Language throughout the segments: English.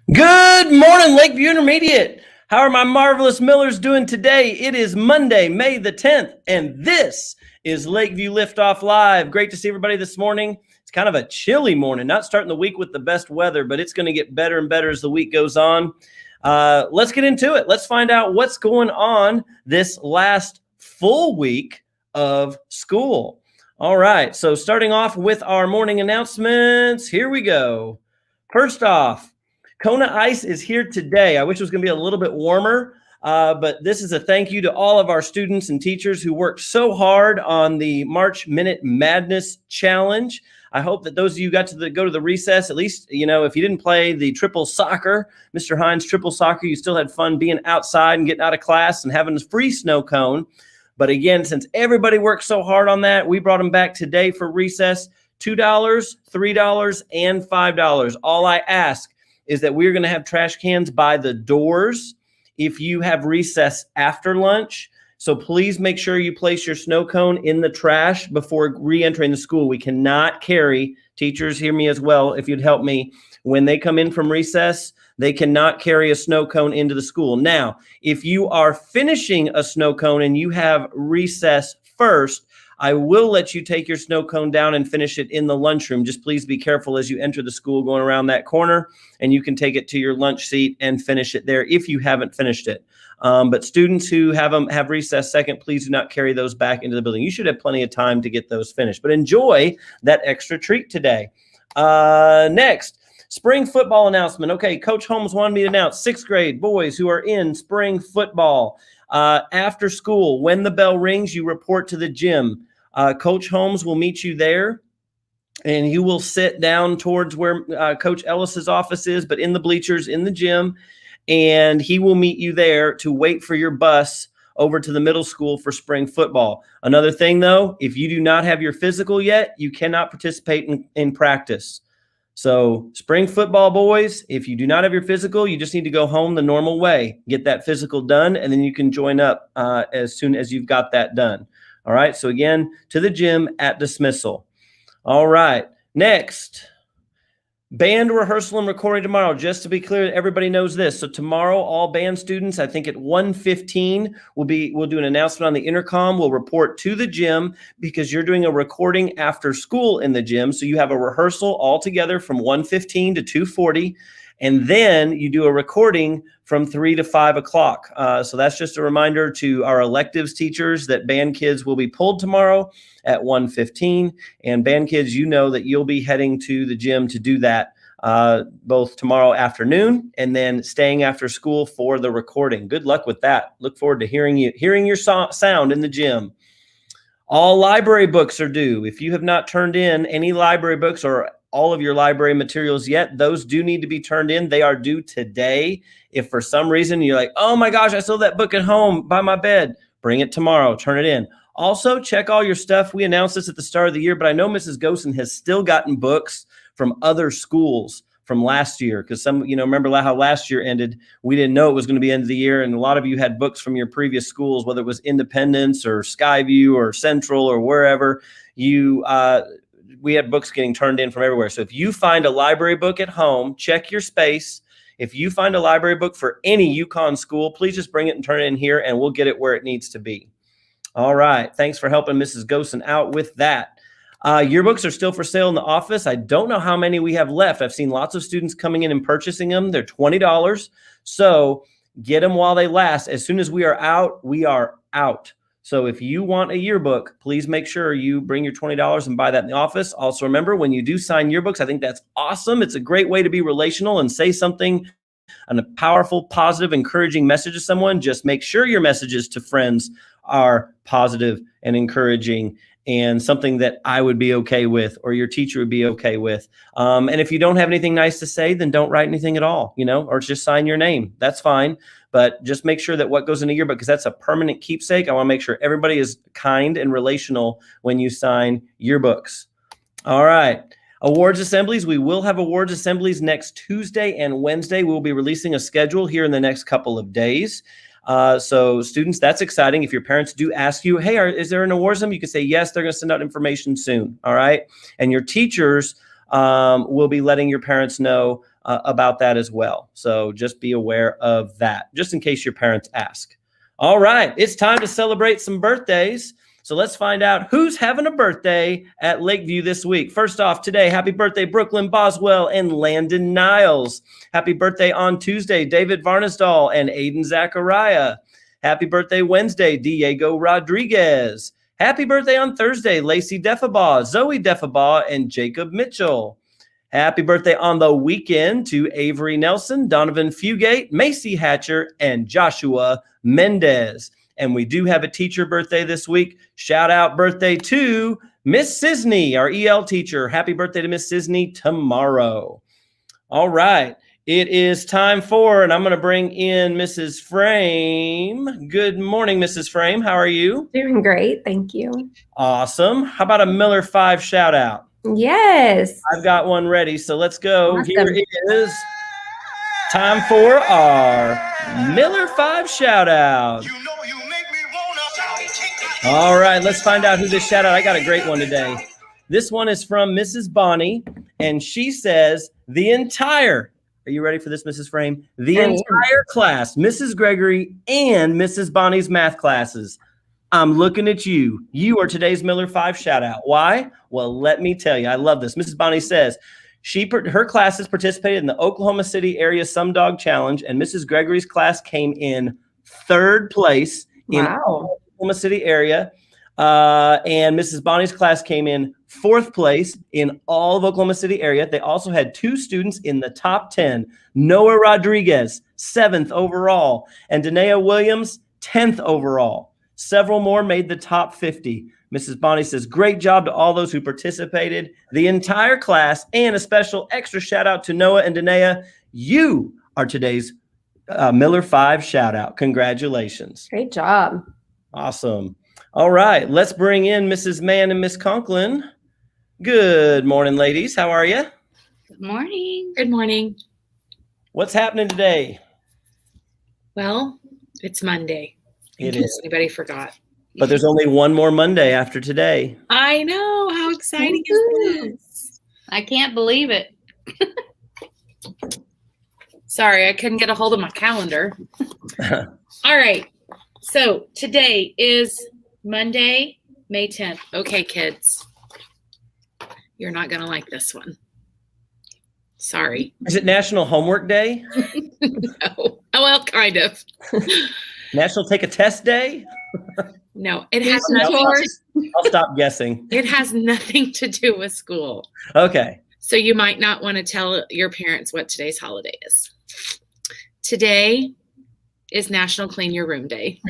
Good morning, Lakeview Intermediate. How are my marvelous Millers doing today? It is Monday, May the 10th, and this is Lakeview Liftoff Live. Great to see everybody this morning. It's kind of a chilly morning, not starting the week with the best weather, but it's going to get better and better as the week goes on. Let's get into it. Let's find out what's going on this last full week of school. All right, so starting off with our morning announcements, here we go. First off, Kona Ice is here today. I wish it was going to be a little bit warmer, but this is a thank you to all of our students and teachers who worked so hard on the March Minute Madness Challenge. I hope that those of you got to go to the recess, at least, if you didn't play the triple soccer, Mr. Hines triple soccer, you still had fun being outside and getting out of class and having a free snow cone. But again, since everybody worked so hard on that, we brought them back today for recess, $2, $3, and $5. All I ask is that we're going to have trash cans by the doors if you have recess after lunch. So please make sure you place your snow cone in the trash before re-entering the school. We cannot carry, teachers hear me as well, if you'd help me, when they come in from recess, they cannot carry a snow cone into the school. Now, if you are finishing a snow cone and you have recess first, I will let you take your snow cone down and finish it in the lunchroom. Just please be careful as you enter the school going around that corner, and you can take it to your lunch seat and finish it there if you haven't finished it. But students who have recess second, please do not carry those back into the building. You should have plenty of time to get those finished, but enjoy that extra treat today. Next, spring football announcement. Okay, Coach Holmes wanted me to announce 6th grade boys who are in spring football. After school, when the bell rings, you report to the gym. Coach Holmes will meet you there, and you will sit down towards where Coach Ellis's office is, but in the bleachers in the gym, and he will meet you there to wait for your bus over to the middle school for spring football. Another thing, though, if you do not have your physical yet, you cannot participate in practice. So spring football, boys, if you do not have your physical, you just need to go home the normal way, get that physical done, and then you can join up as soon as you've got that done. All right, so again, to the gym at dismissal. All right, next, band rehearsal and recording tomorrow. Just to be clear, everybody knows this. So tomorrow, all band students, I think at 1:15, we'll do an announcement on the intercom. We'll report to the gym because you're doing a recording after school in the gym. So you have a rehearsal all together from 1:15 to 2:40. And then you do a recording from 3 to 5 o'clock. So that's just a reminder to our electives teachers that band kids will be pulled tomorrow at 1:15. And band kids, you know that you'll be heading to the gym to do that both tomorrow afternoon and then staying after school for the recording. Good luck with that. Look forward to hearing your sound in the gym. All library books are due. If you have not turned in any library books or all of your library materials yet, those do need to be turned in. They are due today. If for some reason you're like, oh my gosh, I still have that book at home by my bed, bring it tomorrow, turn it in. Also, check all your stuff. We announced this at the start of the year, but I know Mrs. Gosen has still gotten books from other schools from last year, because remember how last year ended, we didn't know it was going to be end of the year, and a lot of you had books from your previous schools, whether it was Independence or Skyview or Central or wherever. We had books getting turned in from everywhere. So if you find a library book at home, check your space. If you find a library book for any UConn school, please just bring it and turn it in here, and we'll get it where it needs to be. All right. Thanks for helping Mrs. Gosen out with that. Yearbooks are still for sale in the office. I don't know how many we have left. I've seen lots of students coming in and purchasing them. They're $20. So get them while they last. As soon as we are out, we are out. So if you want a yearbook, please make sure you bring your $20 and buy that in the office. Also, remember, when you do sign yearbooks, I think that's awesome. It's a great way to be relational and say something, a powerful, positive, encouraging message to someone. Just make sure your messages to friends are positive and encouraging and something that I would be okay with or your teacher would be okay with. And if you don't have anything nice to say, then don't write anything at all, or just sign your name. That's fine. But just make sure that what goes in a yearbook, because that's a permanent keepsake. I want to make sure everybody is kind and relational when you sign yearbooks. All right. Awards assemblies. We will have awards assemblies next Tuesday and Wednesday. We'll be releasing a schedule here in the next couple of days. So students, that's exciting. If your parents do ask you, hey, is there an awards assembly? You can say, yes, they're going to send out information soon. All right. And your teachers will be letting your parents know about that as well. So just be aware of that, just in case your parents ask. All right, it's time to celebrate some birthdays. So let's find out who's having a birthday at Lakeview this week. First off, today, happy birthday, Brooklyn Boswell and Landon Niles. Happy birthday on Tuesday, David Varnasdal and Aiden Zachariah. Happy birthday Wednesday, Diego Rodriguez. Happy birthday on Thursday, Lacey Defabaugh, Zoe Defabaugh, and Jacob Mitchell. Happy birthday on the weekend to Avery Nelson, Donovan Fugate, Macy Hatcher, and Joshua Mendez. And we do have a teacher birthday this week. Shout out birthday to Miss Sisney, our EL teacher. Happy birthday to Miss Sisney tomorrow. All right. It is time for, and I'm going to bring in Mrs. Fraim. Good morning, Mrs. Fraim. How are you? Doing great. Thank you. Awesome. How about a Miller 5 shout out? Yes. I've got one ready. So let's go. Awesome. Here is time for our Miller 5 shout out. All right, let's find out who this shout out. I got a great one today. This one is from Mrs. Bonnie, and she says, are you ready for this, Mrs. Fraim? The entire class, Mrs. Gregory and Mrs. Bonnie's math classes. I'm looking at you. You are today's Miller 5 shout out. Why? Well, let me tell you, I love this. Mrs. Bonnie says, her classes participated in the Oklahoma City area Some Dog Challenge, and Mrs. Gregory's class came in 3rd place in Oklahoma City area. And Mrs. Bonnie's class came in 4th place in all of Oklahoma City area. They also had 2 students in the top 10. Noah Rodriguez, 7th overall, and Danae Williams, 10th overall. Several more made the top 50. Mrs. Bonnie says, great job to all those who participated, the entire class, and a special extra shout out to Noah and Danae. You are today's Miller 5 shout out. Congratulations. Great job. Awesome. All right, let's bring in Mrs. Mann and Miss Conklin. Good morning, ladies. How are you? Good morning. Good morning. What's happening today? Well, it's Monday. It is. Anybody forgot? But there's only one more Monday after today. I know. How exciting is this? I can't believe it. Sorry, I couldn't get a hold of my calendar. All right. So today is Monday, May 10th. Okay, kids. You're not going to like this one. Sorry. Is it National Homework Day? No. Oh, well, kind of. National Take a Test Day? No, it has nothing. I'll stop guessing. It has nothing to do with school. Okay. So you might not want to tell your parents what today's holiday is. Today is National Clean Your Room Day.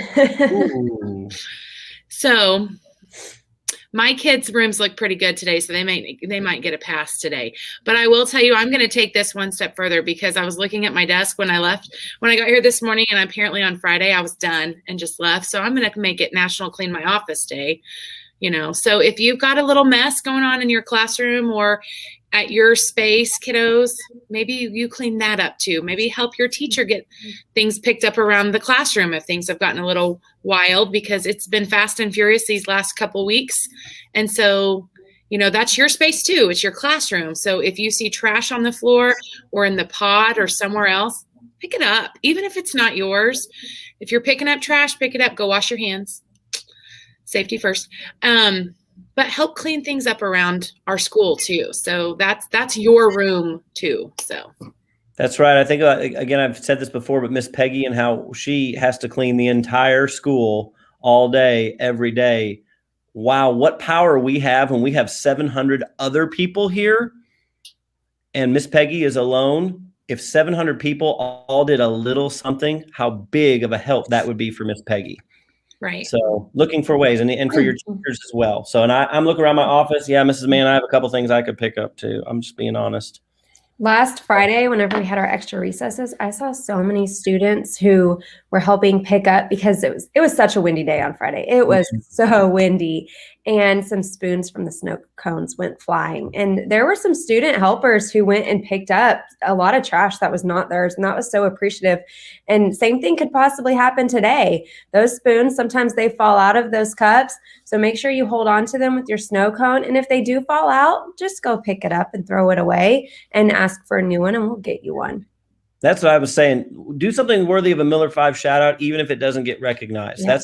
So my kids' rooms look pretty good today, so they might get a pass today. But I will tell you, I'm going to take this one step further because I was looking at my desk when I got here this morning, and apparently on Friday I was done and just left. So I'm going to make it National Clean My Office Day. So if you've got a little mess going on in your classroom or at your space, kiddos, maybe you clean that up too. Maybe help your teacher get things picked up around the classroom if things have gotten a little wild, because it's been fast and furious these last couple weeks. And so, that's your space too. It's your classroom. So if you see trash on the floor or in the pod or somewhere else, pick it up. Even if it's not yours, if you're picking up trash, pick it up, go wash your hands. Safety first. But help clean things up around our school too. So that's your room too. So that's right. I think, again, I've said this before, but Miss Peggy and how she has to clean the entire school all day, every day. Wow, what power we have when we have 700 other people here and Miss Peggy is alone. If 700 people all did a little something, how big of a help that would be for Miss Peggy. Right. So looking for ways and for your teachers as well. So, and I'm looking around my office. Yeah, Mrs. Mann, I have a couple things I could pick up too. I'm just being honest. Last Friday, whenever we had our extra recesses, I saw so many students who were helping pick up because it was such a windy day on Friday. It was so windy. and some spoons from the snow cones went flying. And there were some student helpers who went and picked up a lot of trash that was not theirs, and that was so appreciative. And same thing could possibly happen today. Those spoons, sometimes they fall out of those cups, so make sure you hold on to them with your snow cone. And if they do fall out, just go pick it up and throw it away and ask for a new one, and we'll get you one. That's what I was saying. Do something worthy of a Miller 5 shout out, even if it doesn't get recognized. Yeah.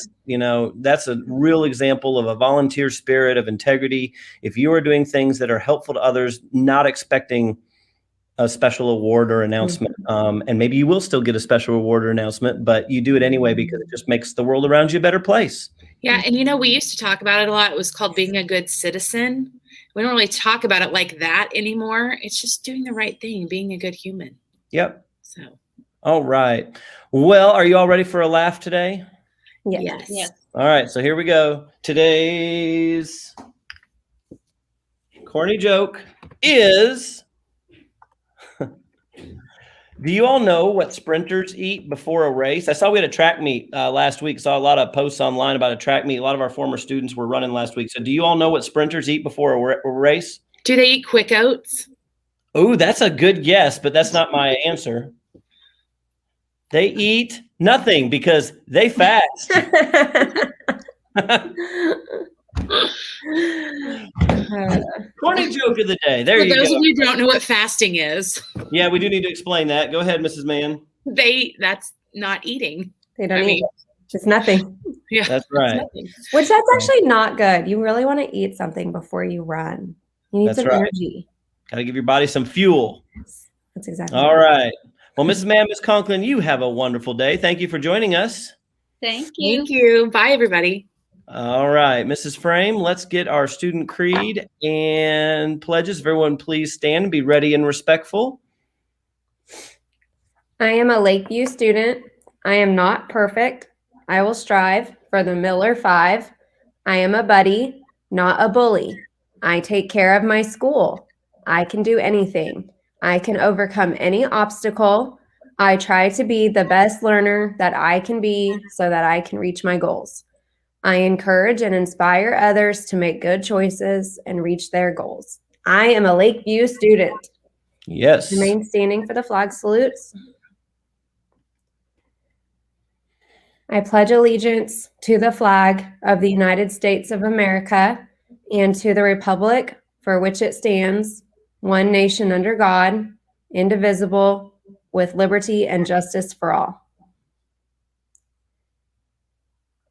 That's a real example of a volunteer spirit of integrity. If you are doing things that are helpful to others, not expecting a special award or announcement, and maybe you will still get a special award or announcement, but you do it anyway because it just makes the world around you a better place. Yeah. And we used to talk about it a lot. It was called being a good citizen. We don't really talk about it like that anymore. It's just doing the right thing, being a good human. Yep. So, all right. Well, are you all ready for a laugh today? yes. All right. So here we go. Today's corny joke is, do you all know what sprinters eat before a race? I saw we had a track meet last week. Saw a lot of posts online about a track meet. A lot of our former students were running last week. So do you all know what sprinters eat before a race? Do they eat quick oats? Oh, that's a good guess, but that's not my answer. They eat nothing because they fast. Corny joke of the day. There you go. For those of you who don't know what fasting is, Yeah, we do need to explain that. Go ahead, Mrs. Mann. that's not eating. They don't eat. It's nothing. Yeah. That's right. Which that's actually not good. You really want to eat something before you run. You need That's some right. energy. Got to give your body some fuel. That's exactly All right. Well, Mrs. Mann, Miss Conklin, you have a wonderful day. Thank you for joining us. Thank you. Thank you. Bye, everybody. All right, Mrs. Fraim, let's get our student creed and pledges. Everyone, please stand and be ready and respectful. I am a Lakeview student. I am not perfect. I will strive for the Miller 5. I am a buddy, not a bully. I take care of my school. I can do anything. I can overcome any obstacle. I try to be the best learner that I can be so that I can reach my goals. I encourage and inspire others to make good choices and reach their goals. I am a Lakeview student. Yes. Remain standing for the flag salutes. I pledge allegiance to the flag of the United States of America and to the republic for which it stands, one nation under God, indivisible, with liberty and justice for all.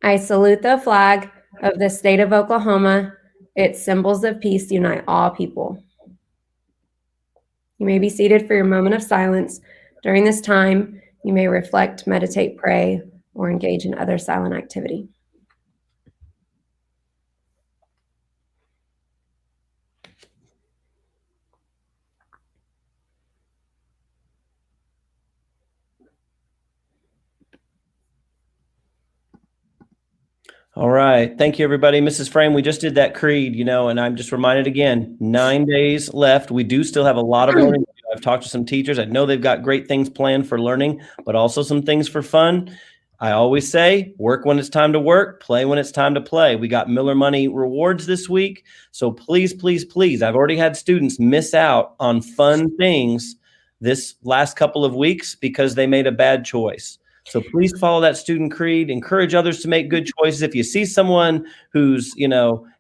I salute the flag of the state of Oklahoma. Its symbols of peace unite all people. You may be seated for your moment of silence. During this time, you may reflect, meditate, pray, or engage in other silent activity. All right. Thank you, everybody. Mrs. Frame, we just did that creed, and I'm just reminded again, 9 days left. We do still have a lot of learning to do. I've talked to some teachers. I know they've got great things planned for learning, but also some things for fun. I always say, work when it's time to work, play when it's time to play. We got Miller Money rewards this week. So please, please, please, I've already had students miss out on fun things this last couple of weeks because they made a bad choice. So please follow that student creed, encourage others to make good choices. If you see someone who's,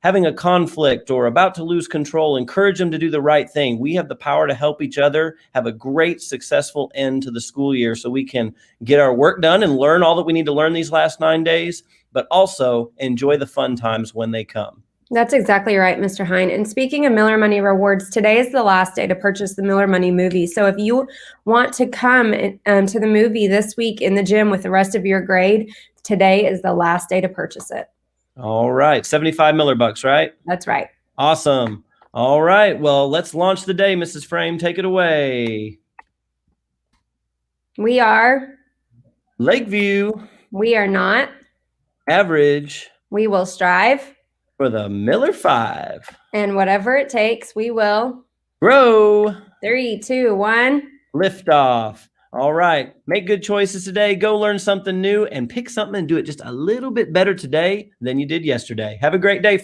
having a conflict or about to lose control, encourage them to do the right thing. We have the power to help each other have a great, successful end to the school year so we can get our work done and learn all that we need to learn these last 9 days, but also enjoy the fun times when they come. That's exactly right, Mr. Hine. And speaking of Miller Money rewards, today is the last day to purchase the Miller Money movie. So if you want to come to the movie this week in the gym with the rest of your grade, today is the last day to purchase it. All right. 75 Miller bucks, right? That's right. Awesome. All right. Well, let's launch the day, Mrs. Frame. Take it away. We are Lakeview. We are not Average. We will strive. For the Miller 5. And whatever it takes, we will grow. 3, 2, 1. Liftoff. All right. Make good choices today. Go learn something new and pick something and do it just a little bit better today than you did yesterday. Have a great day.